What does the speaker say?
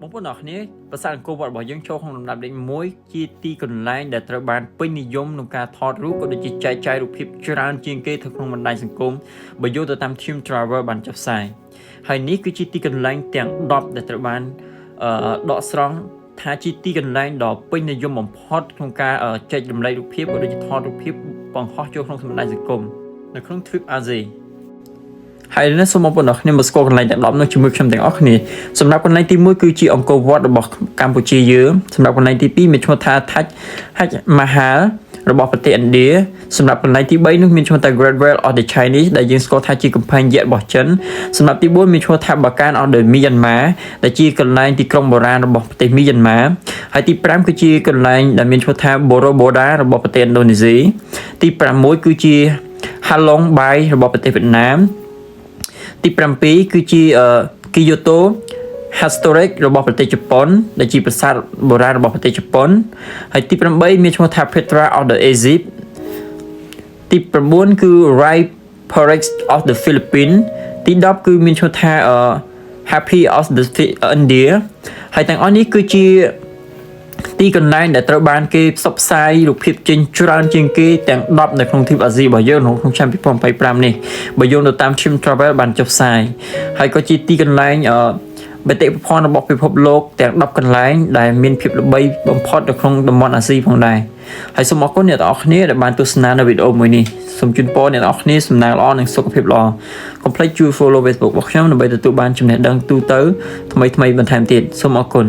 បងប្អូនអរគ្នាប្រាសាទអង្គរវត្តរបស់យើងចូលក្នុងលំដាប់លេខ1ជាទីកន្លែងដែលត្រូវបានពេញនិយមក្នុងការថតរូបក៏ដូចជាចែកចាយរូបភាពច្រើនជាងគេទៅក្នុងបណ្ដាញសង្គមបើយកទៅតាម Team Travel បានចុះផ្សាយហើយនេះគឺជាទីកន្លែងទាំង10ដែលត្រូវបានដកស្រង់ថាជាទីកន្លែងដ៏ពេញនិយមបំផុតក្នុងការចែករំលែករូបភាពក៏ដូចជាថតរូបភាពបង្ហោះចូលក្នុងបណ្ដាញសង្គមនៅក្នុង Trip Asia ហើយនេះសូមបងប្អូនអ្នកខ្ញុំមកស្គាល់កន្លែងទាំង10នោះជាមួយខ្ញុំទាំងអស់គ្នាសម្រាប់កន្លែងទី1គឺជាអង្គរវត្តរបស់កម្ពុជាយើងសម្រាប់កន្លែងទី2មានឈ្មោះថា Taj Mahal របស់ប្រទេសឥណ្ឌាសម្រាប់កន្លែងទី3នោះមានឈ្មោះថា Great Wall of the Chinese ដែលយើងស្គាល់ថាជាកំផែងយក្សរបស់ចិនសម្រាប់ទី4មានឈ្មោះថា Bagan of the Myanmar ដែលជាកន្លែងទីក្រុងបុរាណរបស់ប្រទេសមីយ៉ាន់ម៉ាហើយទី5គឺជាកន្លែងដែលមានឈ្មោះថា Borobudur របស់ប្រទេសឥណ្ឌូនេស៊ីទី6គឺជា Halong Bay របស់ប្រទេសវៀតណាមទី7គឺជាKyoto Historic របស់ប្រទេសជប៉ុនដែលជាប្រាសាទបុរាណរបស់ប្រទេសជប៉ុនហើយទី8មានឈ្មោះថា Petra of the Egypt ទី9គឺ Rai Parex of the Philippines ទី10គឺមានឈ្មោះថា Happy of the India ហើយទាំងអស់នេះគឺជាទីកន្លែងដែលត្រូវបានគេផ្សព្វផ្សាយរូបភាពចេញច្រើនជាងគេទាំង10នៅក្នុងទ្វីបអាស៊ីរបស់យើងក្នុងឆ្នាំ2025នេះបើយោងទៅតាម Team Travel បានចុះផ្សាយហើយក៏ជាទីកន្លែងបេតិកភណ្ឌរបស់ពិភពលោកទាំង10កន្លែងដែលមានភាពល្បីបំផុតនៅក្នុងតំបន់អាស៊ីផងដែរហើយសូមអរគុណអ្នកទាំងអស់គ្នាដែលបានទស្សនានៅវីដេអូមួយនេះសូមជូនពរអ្នកទាំងអស់គ្នាសំណាងល្អនិងសុខភាពល្អកុំភ្លេចជួយ follow Facebook របស់ខ្ញុំដើម្បីទទួលបានចំណេះដឹងទូទៅថ្មីៗបន្ថែមទៀតសូមអរគុណ